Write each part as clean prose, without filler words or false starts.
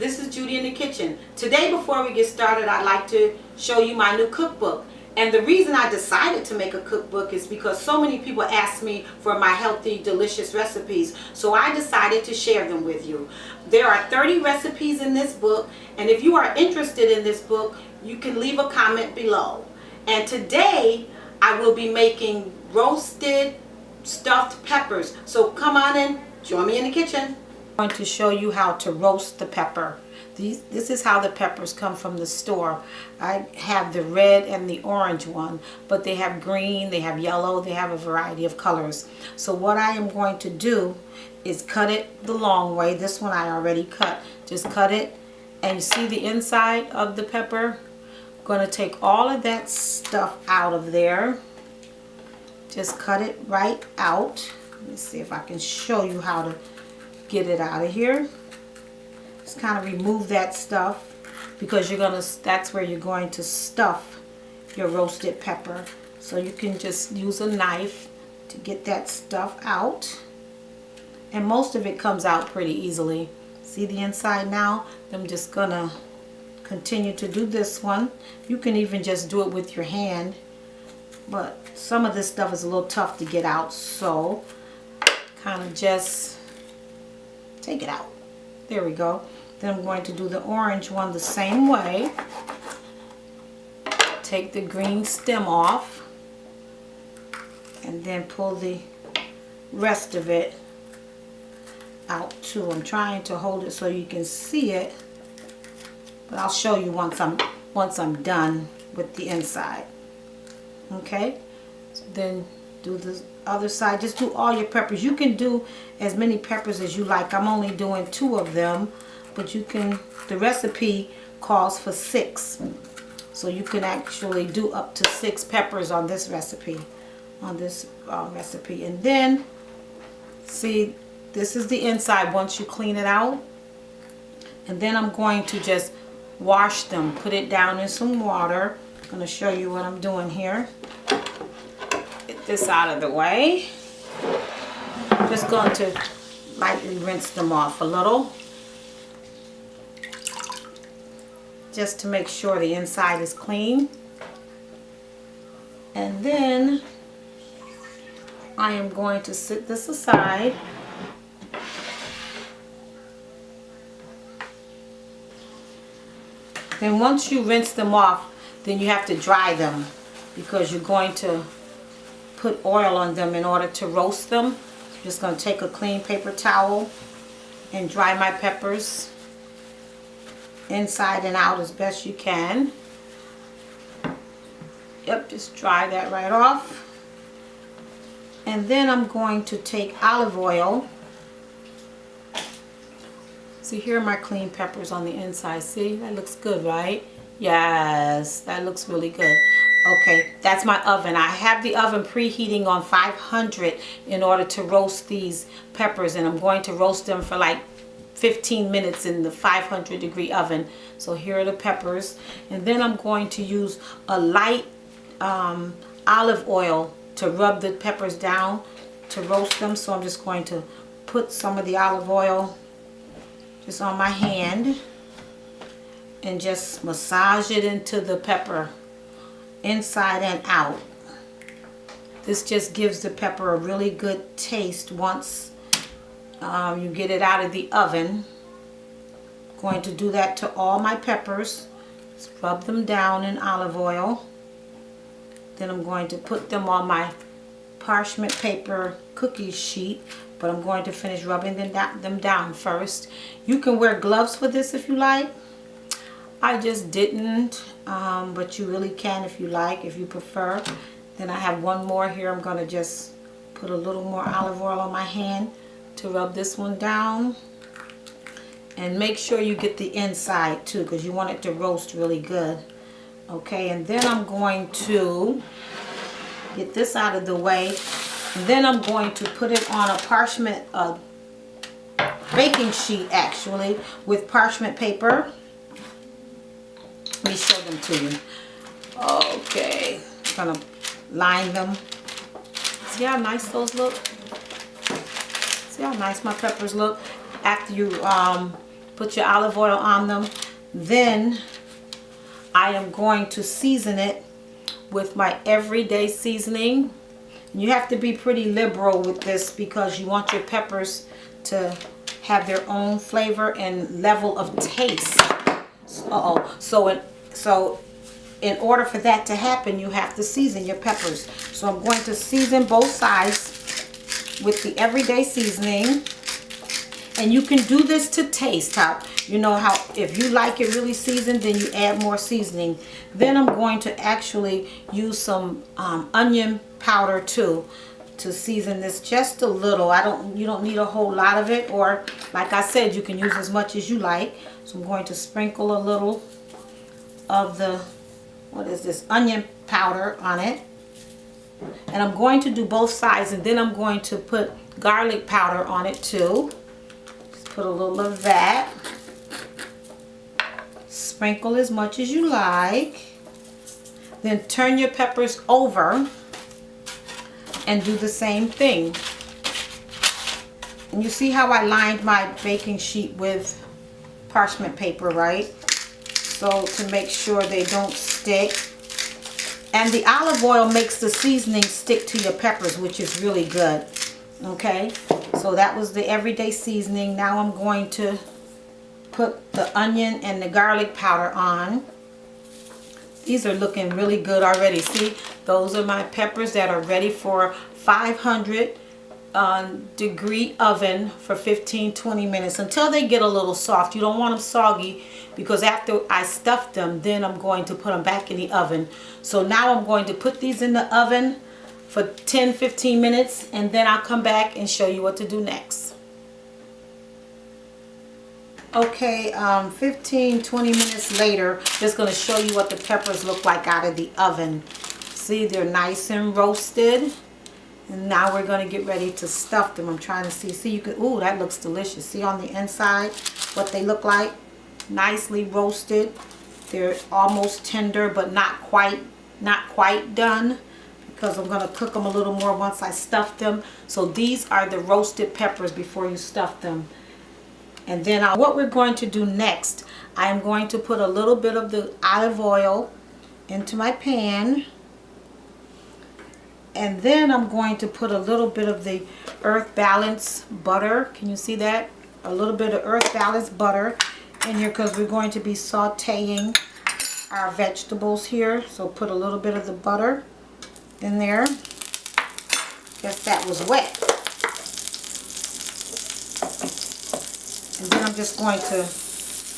This is Judy in the kitchen. Today, before we get started, I'd like to show you my new cookbook. And the reason I decided to make a cookbook is because so many people ask me for my healthy, delicious recipes. So I decided to share them with you. There are 30 recipes in this book, and if you are interested in this book, you can leave a comment below. And today, I will be making roasted stuffed peppers. So come on in, join me in the kitchen. I'm going to show you how to roast the pepper. This is how the peppers come from the store. I have the red and the orange one, but they have green, they have yellow, they have a variety of colors. So what I am going to do is cut it the long way. This one I already cut. Just cut it, and you see the inside of the pepper? I'm going to take all of that stuff out of there. Just cut it right out. Let me see if I can show you how to get it out of here. Just kind of remove that stuff, because that's where you're going to stuff your roasted pepper. So you can just use a knife to get that stuff out. And most of it comes out pretty easily. See the inside now? I'm just gonna continue to do this one. You can even just do it with your hand, but some of this stuff is a little tough to get out, so kind of just take it out. There we go. Then I'm going to do the orange one the same way. Take the green stem off and then pull the rest of it out too. I'm trying to hold it so you can see it, but I'll show you once I'm done with the inside. Okay, so then do the other side. Just do all your peppers. You can do as many peppers as you like. I'm only doing 2 of them, but you can, the recipe calls for 6, so you can actually do up to 6 peppers on this recipe. And then see, this is the inside once you clean it out. And then I'm going to just wash them, put it down in some water. I'm going to show you what I'm doing here. Get this out of the way. I'm just going to lightly rinse them off a little, just to make sure the inside is clean. And then I am going to set this aside. Then once you rinse them off, then you have to dry them, because you're going to put oil on them in order to roast them. I'm just going to take a clean paper towel and dry my peppers inside and out as best you can. Yep, just dry that right off. And then I'm going to take olive oil. See, here are my clean peppers on the inside. See, that looks good, right? Yes, that looks really good. Okay, that's my oven. I have the oven preheating on 500 in order to roast these peppers, and I'm going to roast them for like 15 minutes in the 500-degree oven. So here are the peppers, and then I'm going to use a light olive oil to rub the peppers down to roast them. So I'm just going to put some of the olive oil just on my hand and just massage it into the pepper, inside and out. This just gives the pepper a really good taste once you get it out of the oven. I'm going to do that to all my peppers. Just rub them down in olive oil. Then I'm going to put them on my parchment paper cookie sheet, but I'm going to finish rubbing them down first. You can wear gloves for this if you like. I just didn't, but you really can if you like, if you prefer. Then I have one more here. I'm going to just put a little more olive oil on my hand to rub this one down. And make sure you get the inside too, because you want it to roast really good. Okay, and then I'm going to get this out of the way. And then I'm going to put it on a parchment baking sheet, actually, with parchment paper. Let me show them to you. Okay, I'm gonna line them. See how nice those look? See how nice my peppers look after you Put your olive oil on them. Then I am going to season it with my everyday seasoning. You have to be pretty liberal with this because you want your peppers to have their own flavor and level of taste. So in order for that to happen, you have to season your peppers. So I'm going to season both sides with the everyday seasoning. And you can do this to taste. You know how if you like it really seasoned, then you add more seasoning. Then I'm going to actually use some onion powder too to season this just a little. You don't need a whole lot of it, or like I said, you can use as much as you like. So I'm going to sprinkle a little of the, what is this, onion powder on it. And I'm going to do both sides, and then I'm going to put garlic powder on it too. Just put a little of that. Sprinkle as much as you like. Then turn your peppers over and do the same thing. And you see how I lined my baking sheet with parchment paper, right? So to make sure they don't stick. And the olive oil makes the seasoning stick to your peppers, which is really good. Okay, so that was the everyday seasoning. Now I'm going to put the onion and the garlic powder on. These are looking really good already. See, those are my peppers that are ready for 500 degree oven for 15-20 minutes until they get a little soft. You don't want them soggy, because after I stuff them, then I'm going to put them back in the oven. So now I'm going to put these in the oven for 10-15 minutes, and then I'll come back and show you what to do next. Okay, 15-20 minutes later, just going to show you what the peppers look like out of the oven. See, they're nice and roasted. And now we're going to get ready to stuff them. I'm trying to see you can, ooh, that looks delicious. See on the inside what they look like? Nicely roasted. They're almost tender, but not quite done, because I'm going to cook them a little more once I stuff them. So these are the roasted peppers before you stuff them. And then what we're going to do next, I'm going to put a little bit of the olive oil into my pan. And then I'm going to put a little bit of the Earth Balance butter. Can you see that? A little bit of Earth Balance butter in here, because we're going to be sauteing our vegetables here. So put a little bit of the butter in there. Guess that was wet. And then I'm just going to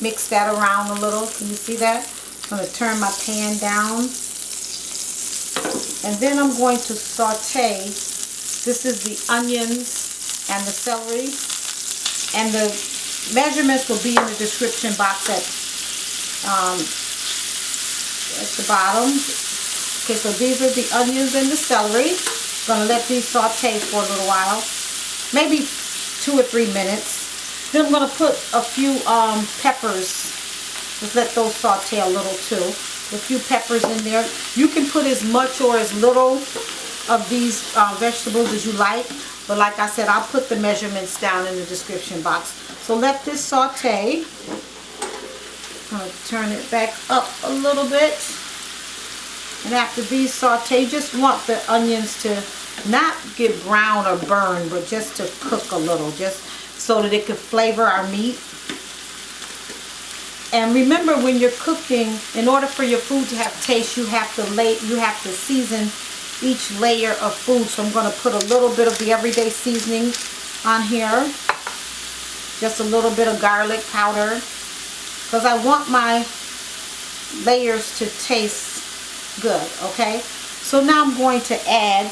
mix that around a little. Can you see that? I'm going to turn my pan down. And then I'm going to saute. This is the onions and the celery. And the measurements will be in the description box at the bottom. Okay, so these are the onions and the celery. I'm going to let these saute for a little while. Maybe 2 or 3 minutes. Then I'm going to put a few peppers. Just let those saute a little too. A few peppers in there. You can put as much or as little of these vegetables as you like, but like I said, I'll put the measurements down in the description box. So let this saute. I'm going to turn it back up a little bit. And after these saute, just want the onions to not get brown or burn, but just to cook a little, just so that it can flavor our meat. And remember, when you're cooking, in order for your food to have taste, you have to season each layer of food. So I'm going to put a little bit of the everyday seasoning on here. Just a little bit of garlic powder, because I want my layers to taste good. Okay, so now I'm going to add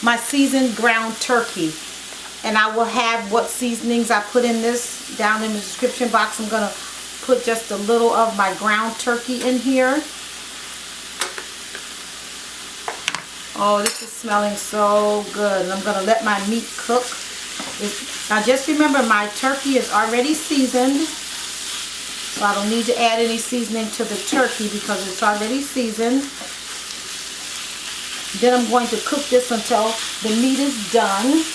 my seasoned ground turkey. And I will have what seasonings I put in this down in the description box. I'm going to put just a little of my ground turkey in here. Oh, this is smelling so good. And I'm going to let my meat cook. Now just remember, my turkey is already seasoned. So I don't need to add any seasoning to the turkey because it's already seasoned. Then I'm going to cook this until the meat is done.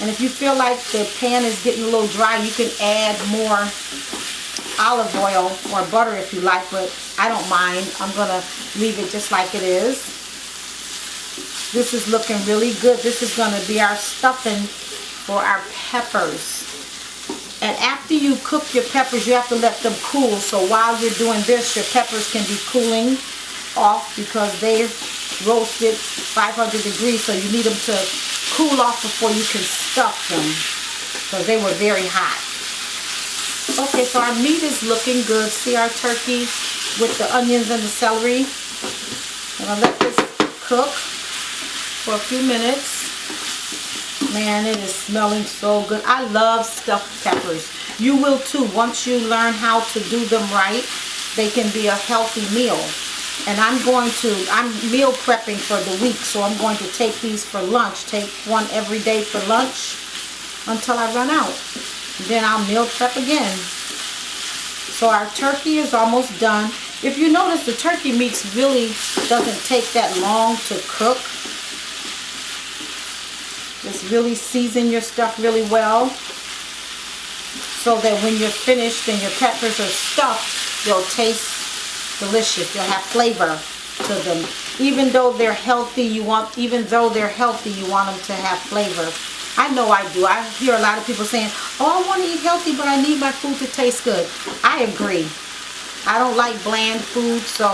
And if you feel like the pan is getting a little dry, you can add more olive oil or butter if you like, but I don't mind. I'm gonna leave it just like it is. This is looking really good. This is gonna be our stuffing for our peppers. And after you cook your peppers, you have to let them cool. So while you're doing this, your peppers can be cooling off because they're roasted 500 degrees. So you need them to cool off before you can stuff them because they were very hot. Okay, so our meat is looking good. See our turkey with the onions and the celery. I'm gonna let this cook for a few minutes. Man, it is smelling so good. I love stuffed peppers. You will too. Once you learn how to do them right, they can be a healthy meal. And I'm meal prepping for the week, so I'm going to take these for lunch. Take one every day for lunch until I run out. Then I'll meal prep again. So our turkey is almost done. If you notice, the turkey meat really doesn't take that long to cook. Just really season your stuff really well so that when you're finished and your peppers are stuffed, they'll taste delicious. They'll have flavor to them. Even though they're healthy, you want them to have flavor. I know I do. I hear a lot of people saying, oh, I want to eat healthy, but I need my food to taste good. I agree. I don't like bland food, so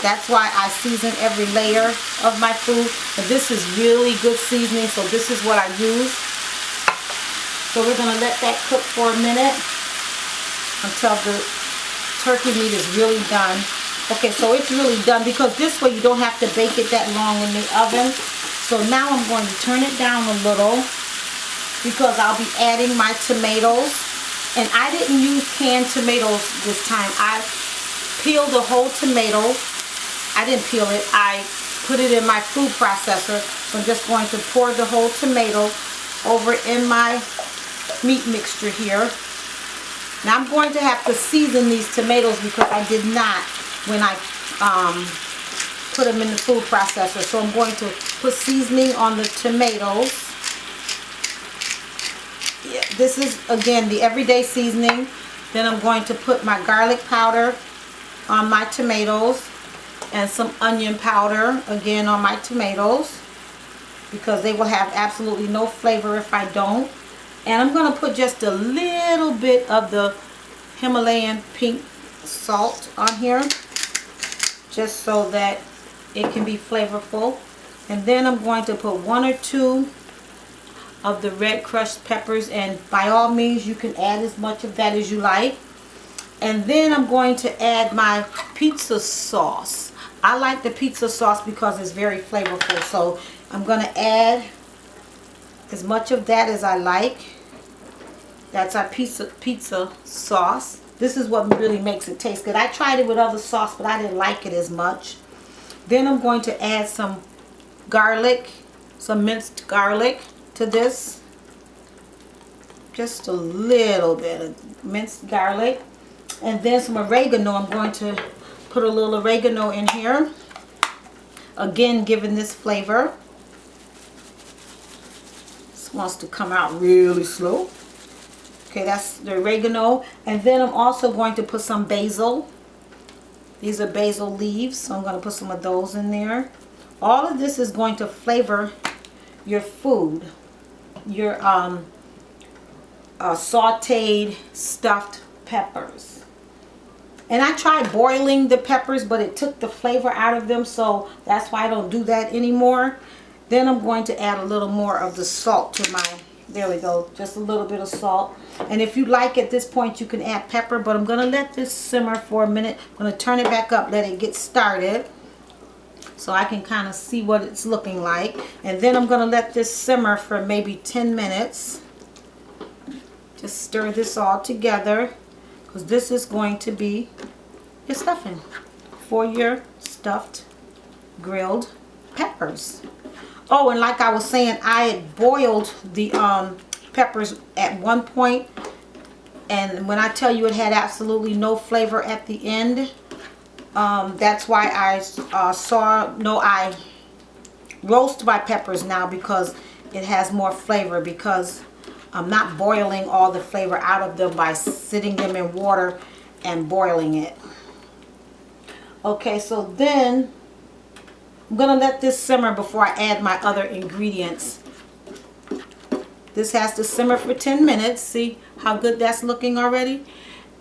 that's why I season every layer of my food. But this is really good seasoning, so this is what I use. So we're going to let that cook for a minute until the turkey meat is really done. Okay, so it's really done because this way you don't have to bake it that long in the oven. So now I'm going to turn it down a little because I'll be adding my tomatoes. And I didn't use canned tomatoes this time. I peeled the whole tomato. I didn't peel it. I put it in my food processor. So I'm just going to pour the whole tomato over in my meat mixture here. Now I'm going to have to season these tomatoes because I did not when I put them in the food processor. So I'm going to put seasoning on the tomatoes. Yeah, this is again the everyday seasoning. Then I'm going to put my garlic powder on my tomatoes and some onion powder again on my tomatoes because they will have absolutely no flavor if I don't. And I'm going to put just a little bit of the Himalayan pink salt on here just so that it can be flavorful. And then I'm going to put 1 or 2 of the red crushed peppers, and by all means you can add as much of that as you like. And then I'm going to add my pizza sauce. I like the pizza sauce because it's very flavorful, so I'm going to add as much of that as I like. That's our pizza sauce. This is what really makes it taste good. I tried it with other sauce, but I didn't like it as much. Then I'm going to add some garlic, some minced garlic to this. Just a little bit of minced garlic. And then some oregano. I'm going to put a little oregano in here. Again, giving this flavor. This wants to come out really slow. Okay, that's the oregano. And then I'm also going to put some basil. These are basil leaves, so I'm going to put some of those in there. All of this is going to flavor your food. Your sauteed stuffed peppers. And I tried boiling the peppers, but it took the flavor out of them, so that's why I don't do that anymore. Then I'm going to add a little more of the salt to my, there we go, just a little bit of salt. And if you like at this point, you can add pepper, but I'm going to let this simmer for a minute. I'm going to turn it back up, let it get started, so I can kind of see what it's looking like. And then I'm going to let this simmer for maybe 10 minutes. Just stir this all together, because this is going to be your stuffing for your stuffed grilled peppers. Oh, and like I was saying, I had boiled the peppers at one point, and when I tell you it had absolutely no flavor at the end, that's why I roast my peppers now, because it has more flavor because I'm not boiling all the flavor out of them by sitting them in water and boiling it. Okay, so then I'm gonna let this simmer before I add my other ingredients. This has to simmer for 10 minutes. See how good that's looking already?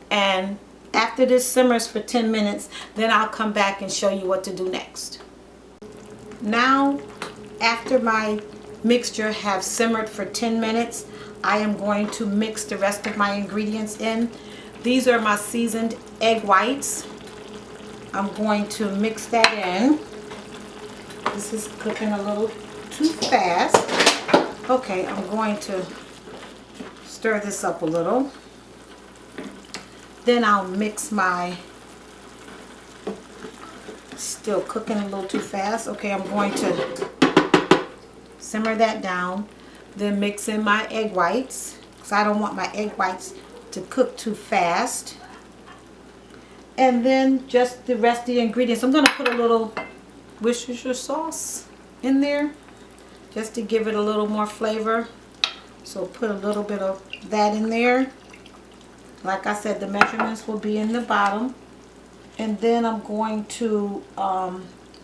And after this simmers for 10 minutes, then I'll come back and show you what to do next. Now, after my mixture have simmered for 10 minutes, I am going to mix the rest of my ingredients in. These are my seasoned egg whites. I'm going to mix that in. This is cooking a little too fast. Okay, I'm going to stir this up a little. Then I'll mix my, still cooking a little too fast. Okay, I'm going to simmer that down. Then mix in my egg whites, because I don't want my egg whites to cook too fast. And then just the rest of the ingredients. I'm going to put a little Worcestershire sauce in there just to give it a little more flavor. So put a little bit of that in there. Like I said, the measurements will be in the bottom. And then I'm going to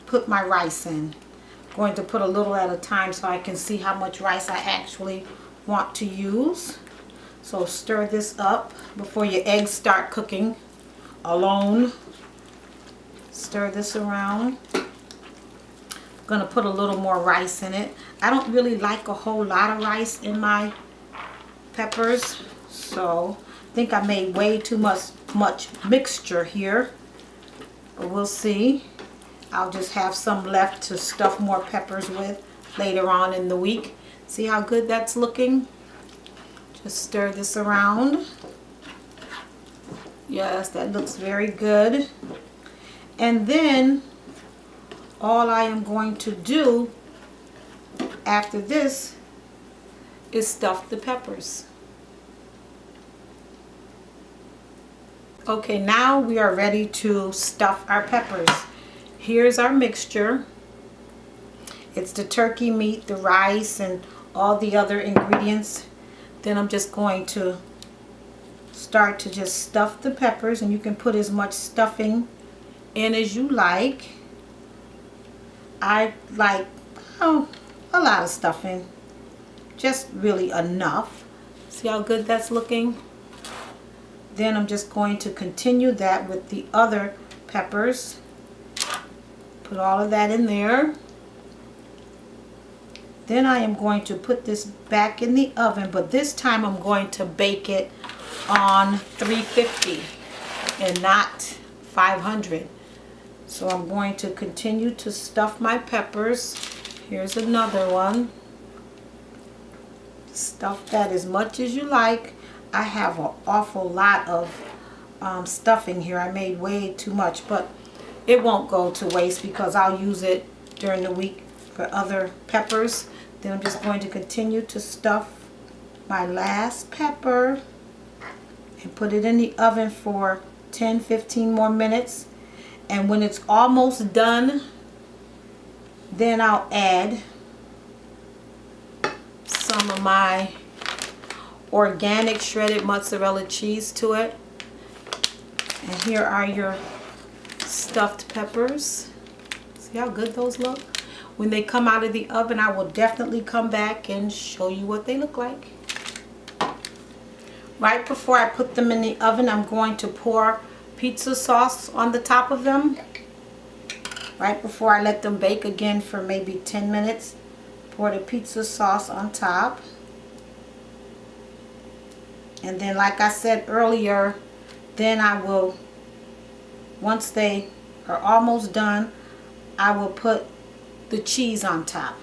put my rice in. I'm going to put a little at a time so I can see how much rice I actually want to use. So stir this up before your eggs start cooking alone. Stir this around. I'm going to put a little more rice in it. I don't really like a whole lot of rice in my peppers, so I think I made way too much mixture here, but we'll see. I'll just have some left to stuff more peppers with later on in the week. See how good that's looking? Just stir this around. Yes, that looks very good. And then all I am going to do after this is stuff the peppers. Okay, now we are ready to stuff our peppers. Here's our mixture. It's the turkey meat, the rice, and all the other ingredients. Then I'm just going to start to just stuff the peppers, and you can put as much stuffing in as you like. I like a lot of stuffing, just really enough. See how good that's looking? Then I'm just going to continue that with the other peppers. Put all of that in there. Then I am going to put this back in the oven, but this time I'm going to bake it on 350 and not 500. So I'm going to continue to stuff my peppers. Here's another one. Stuff that as much as you like. I have an awful lot of stuffing here. I made way too much, but it won't go to waste because I'll use it during the week for other peppers. Then I'm just going to continue to stuff my last pepper and put it in the oven for 10-15 more minutes. And when it's almost done, then I'll add some of my organic shredded mozzarella cheese to it. And here are your stuffed peppers. See how good those look? When they come out of the oven, I will definitely come back and show you what they look like. Right before I put them in the oven, I'm going to pour pizza sauce on the top of them. Right before I let them bake again for maybe 10 minutes, pour the pizza sauce on top. And then, like I said earlier, then I will, once they are almost done, I will put the cheese on top.